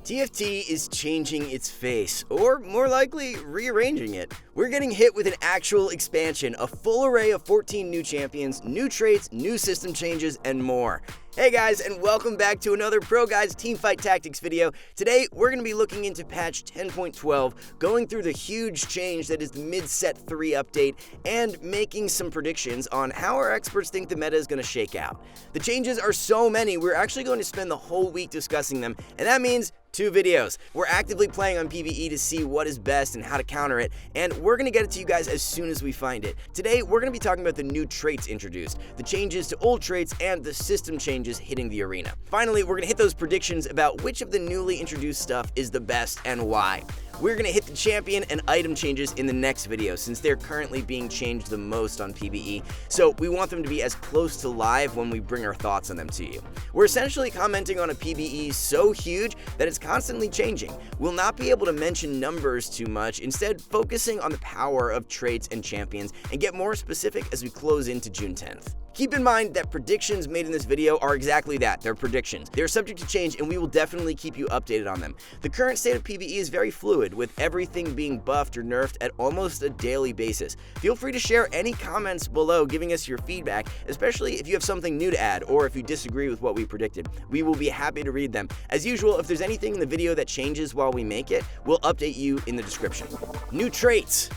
TFT is changing its face, or more likely, rearranging it. We're getting hit with an actual expansion, a full array of 14 new champions, new traits, new system changes, and more. Hey guys, and welcome back to another ProGuides Teamfight Tactics video. Today, we're going to be looking into patch 10.12, going through the huge change that is the mid-set 3 update, and making some predictions on how our experts think the meta is going to shake out. The changes are so many, we're actually going to spend the whole week discussing them, and that means 2 videos. We're actively playing on PvE to see what is best and how to counter it, and we're going to get it to you guys as soon as we find it. Today, we're going to be talking about the new traits introduced, the changes to old traits, and the system changes hitting the arena. Finally, we're going to hit those predictions about which of the newly introduced stuff is the best and why. We're going to hit the champion and item changes in the next video since they're currently being changed the most on PvE, so we want them to be as close to live when we bring our thoughts on them to you. We're essentially commenting on a PvE so huge that it's constantly changing. We'll not be able to mention numbers too much, instead focusing on the power of traits and champions and get more specific as we close into June 10th. Keep in mind that predictions made in this video are exactly that, they're predictions. They're subject to change and we will definitely keep you updated on them. The current state of PvE is very fluid, with everything being buffed or nerfed at almost a daily basis. Feel free to share any comments below giving us your feedback, especially if you have something new to add or if you disagree with what we predicted. We will be happy to read them. As usual, if there's anything in the video that changes while we make it, we'll update you in the description. New traits.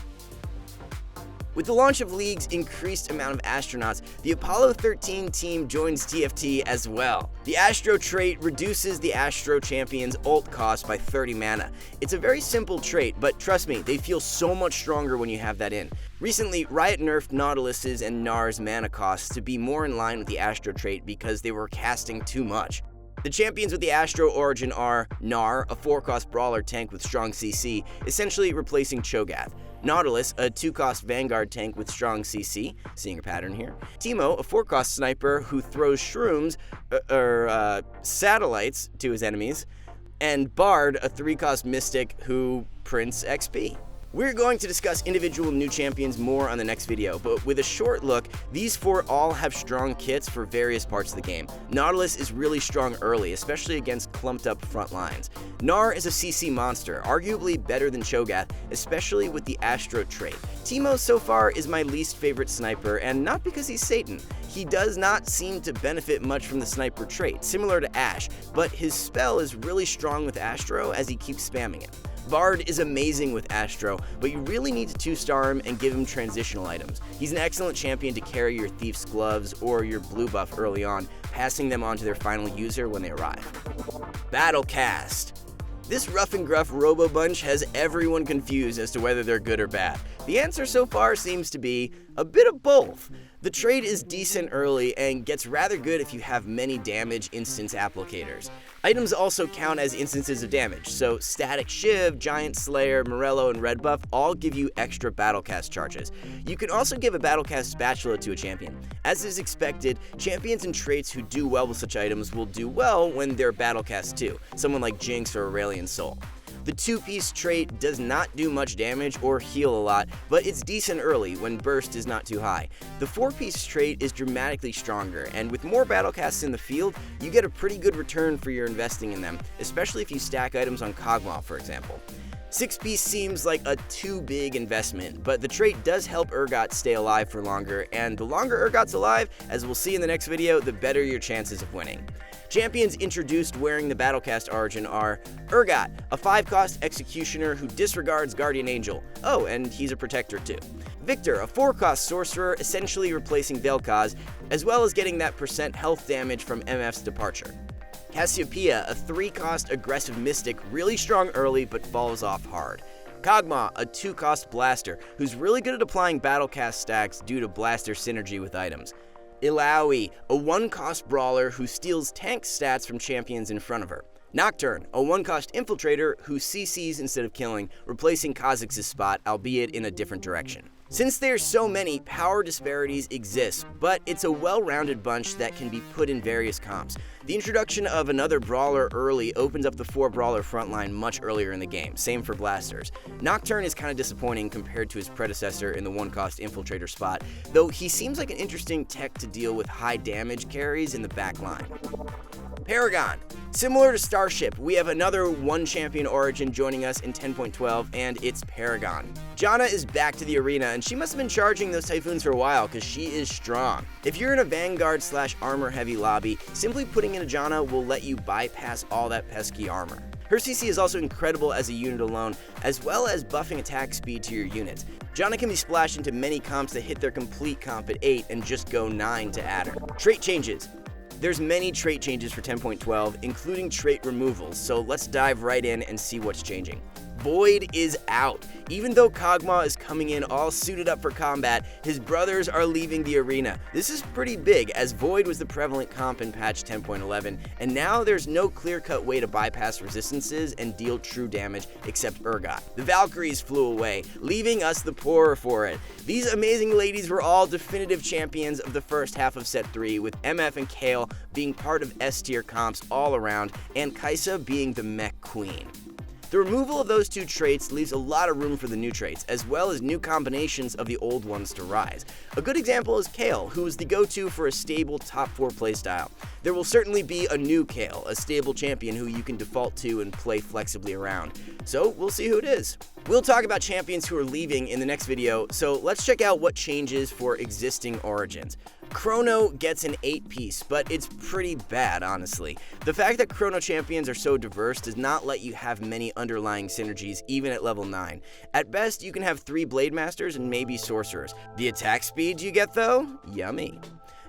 With the launch of League's increased amount of astronauts, the Apollo 13 team joins TFT as well. The Astro trait reduces the Astro champion's ult cost by 30 mana. It's a very simple trait, but trust me, they feel so much stronger when you have that in. Recently, Riot nerfed Nautilus's and Gnar's mana costs to be more in line with the Astro trait because they were casting too much. The champions with the Astro origin are Gnar, a 4-cost brawler tank with strong CC, essentially replacing Cho'Gath. Nautilus, a 2-cost Vanguard tank with strong CC, seeing a pattern here. Teemo, a 4-cost sniper who throws shrooms, satellites to his enemies. And Bard, a 3-cost mystic who prints XP. We're going to discuss individual new champions more on the next video, but with a short look, these 4 all have strong kits for various parts of the game. Nautilus is really strong early, especially against clumped up front lines. Gnar is a CC monster, arguably better than Cho'Gath, especially with the Astro trait. Teemo so far is my least favorite sniper, and not because he's Satan. He does not seem to benefit much from the sniper trait, similar to Ashe, but his spell is really strong with Astro as he keeps spamming it. Bard is amazing with Astro, but you really need to 2-star him and give him transitional items. He's an excellent champion to carry your Thief's Gloves or your blue buff early on, passing them on to their final user when they arrive. Battlecast. This rough and gruff robo bunch has everyone confused as to whether they're good or bad. The answer so far seems to be a bit of both. The trait is decent early and gets rather good if you have many damage instance applicators. Items also count as instances of damage, so Static Shiv, Giant Slayer, Morello, and Red Buff all give you extra Battlecast charges. You can also give a Battlecast Spatula to a champion. As is expected, champions and traits who do well with such items will do well when they're Battlecast too, someone like Jinx or Aurelion Sol. The 2-piece trait does not do much damage or heal a lot, but it's decent early when burst is not too high. The 4-piece trait is dramatically stronger, and with more battlecasts in the field, you get a pretty good return for your investing in them, especially if you stack items on Kog'Maw, for example. 6-piece seems like a too big investment, but the trait does help Urgot stay alive for longer, and the longer Urgot's alive, as we'll see in the next video, the better your chances of winning. Champions introduced wearing the Battlecast origin are Urgot, a 5-cost executioner who disregards Guardian Angel. Oh, and he's a protector too. Victor, a 4-cost sorcerer, essentially replacing Vel'Koz, as well as getting that % health damage from MF's departure. Cassiopeia, a 3-cost aggressive mystic, really strong early but falls off hard. Kog'Maw, a 2-cost blaster, who's really good at applying Battlecast stacks due to blaster synergy with items. Illaoi, a 1-cost brawler who steals tank stats from champions in front of her. Nocturne, a 1-cost infiltrator who CCs instead of killing, replacing Kha'Zix's spot, albeit in a different direction. Since there's so many, power disparities exist, but it's a well-rounded bunch that can be put in various comps. The introduction of another brawler early opens up the 4-brawler frontline much earlier in the game, same for blasters. Nocturne is kind of disappointing compared to his predecessor in the 1-cost infiltrator spot, though he seems like an interesting tech to deal with high damage carries in the back line. Paragon. Similar to Starship, we have another one champion origin joining us in 10.12, and it's Paragon. Janna is back to the arena, and she must have been charging those Typhoons for a while, because she is strong. If you're in a Vanguard/armor-heavy lobby, simply putting in a Janna will let you bypass all that pesky armor. Her CC is also incredible as a unit alone, as well as buffing attack speed to your units. Janna can be splashed into many comps that hit their complete comp at 8 and just go 9 to add her. Trait changes. There's many trait changes for 10.12, including trait removals, so let's dive right in and see what's changing. Void is out. Even though Kog'Maw is coming in all suited up for combat, his brothers are leaving the arena. This is pretty big, as Void was the prevalent comp in patch 10.11, and now there's no clear-cut way to bypass resistances and deal true damage except Urgot. The Valkyries flew away, leaving us the poorer for it. These amazing ladies were all definitive champions of the first half of set 3, with MF and Kayle being part of S-tier comps all around, and Kai'Sa being the mech queen. The removal of those two traits leaves a lot of room for the new traits, as well as new combinations of the old ones to rise. A good example is Kayle, who is the go-to for a stable top 4 playstyle. There will certainly be a new Kayle, a stable champion who you can default to and play flexibly around. So we'll see who it is. We'll talk about champions who are leaving in the next video, so let's check out what changes for existing origins. Chrono gets an 8-piece, but it's pretty bad, honestly. The fact that Chrono champions are so diverse does not let you have many underlying synergies, even at level 9. At best, you can have 3 Blade Masters and maybe Sorcerers. The attack speed you get, though? Yummy.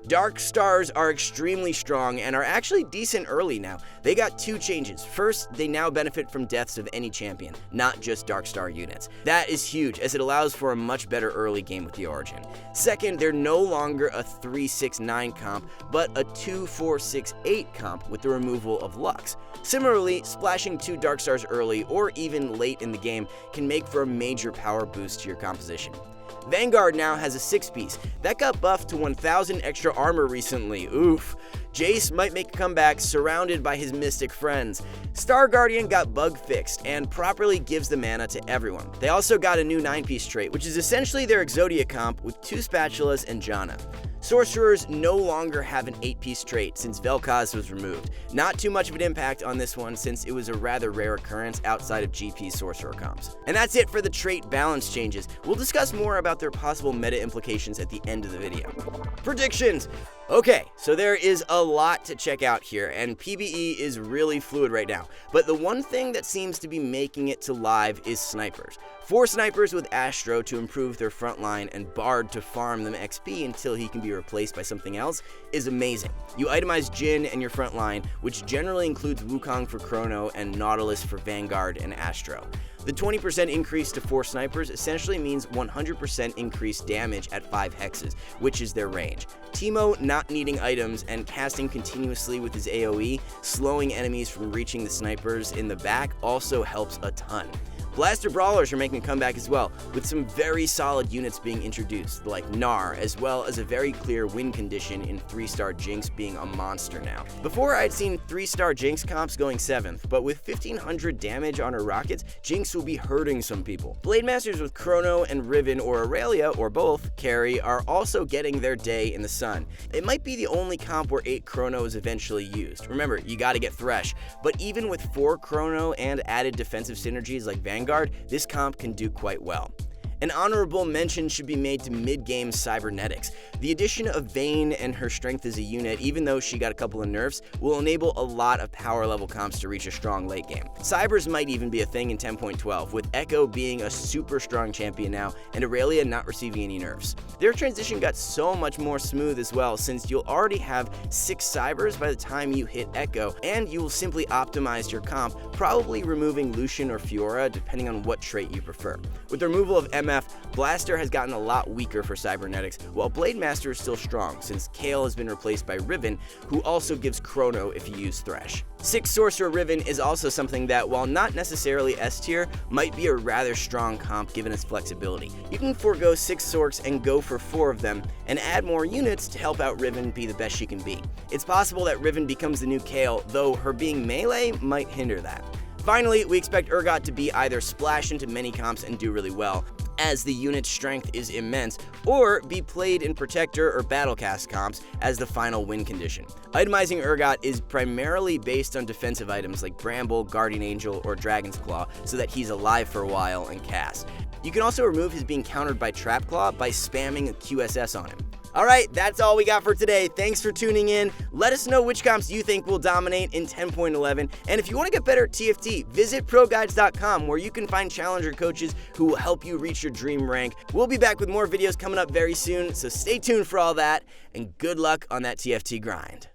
Dark Stars are extremely strong and are actually decent early now. They got 2 changes. First, they now benefit from deaths of any champion, not just Dark Star units. That is huge, as it allows for a much better early game with the Origin. Second, they're no longer a 3-6-9 comp, but a 2-4-6-8 comp with the removal of Lux. Similarly, splashing 2 Dark Stars early, or even late in the game, can make for a major power boost to your composition. Vanguard now has a 6-piece. That got buffed to 1000 extra armor recently. Oof. Jace might make a comeback surrounded by his mystic friends. Star Guardian got bug fixed and properly gives the mana to everyone. They also got a new 9-piece trait, which is essentially their Exodia comp with 2 Spatulas and Janna. Sorcerers no longer have an 8-piece trait since Vel'Koz was removed. Not too much of an impact on this one since it was a rather rare occurrence outside of GP Sorcerer comps. And that's it for the trait balance changes. We'll discuss more about their possible meta implications at the end of the video. Predictions! Okay, so there is a lot to check out here, and PvE is really fluid right now. But the one thing that seems to be making it to live is snipers. 4 snipers with Astro to improve their front line and Bard to farm them XP until he can be replaced by something else is amazing. You itemize Jhin and your front line, which generally includes Wukong for Chrono and Nautilus for Vanguard and Astro. The 20% increase to 4 snipers essentially means 100% increased damage at 5 hexes, which is their range. Teemo not needing items and casting continuously with his AoE, slowing enemies from reaching the snipers in the back also helps a ton. Blaster Brawlers are making a comeback as well, with some very solid units being introduced, like Gnar, as well as a very clear win condition in 3-star Jinx being a monster now. Before, I'd seen 3-star Jinx comps going 7th, but with 1500 damage on her rockets, Jinx will be hurting some people. Blade Masters with Chrono and Riven or Aurelia, or both, carry, are also getting their day in the sun. It might be the only comp where 8 Chrono is eventually used. Remember, you gotta get Thresh, but even with 4 Chrono and added defensive synergies like Vanguard, this comp can do quite well. An honorable mention should be made to mid-game Cybernetics. The addition of Vayne and her strength as a unit, even though she got a couple of nerfs, will enable a lot of power level comps to reach a strong late game. Cybers might even be a thing in 10.12, with Echo being a super strong champion now and Aurelia not receiving any nerfs. Their transition got so much more smooth as well, since you'll already have 6 Cybers by the time you hit Echo, and you will simply optimize your comp, probably removing Lucian or Fiora depending on what trait you prefer. With the removal of MF, Blaster has gotten a lot weaker for Cybernetics, while Blade Master is still strong, since Kayle has been replaced by Riven, who also gives Chrono if you use Thresh. 6 Sorcerer Riven is also something that, while not necessarily S tier, might be a rather strong comp given its flexibility. You can forego 6 Sorcs and go for 4 of them, and add more units to help out Riven be the best she can be. It's possible that Riven becomes the new Kayle, though her being melee might hinder that. Finally, we expect Urgot to be either splash into many comps and do really well, as the unit's strength is immense, or be played in Protector or Battlecast comps as the final win condition. Itemizing Urgot is primarily based on defensive items like Bramble, Guardian Angel, or Dragon's Claw, so that he's alive for a while and casts. You can also remove his being countered by Trap Claw by spamming a QSS on him. Alright, that's all we got for today. Thanks for tuning in. Let us know which comps you think will dominate in 10.11. And if you want to get better at TFT, visit ProGuides.com, where you can find challenger coaches who will help you reach your dream rank. We'll be back with more videos coming up very soon, so stay tuned for all that, and good luck on that TFT grind.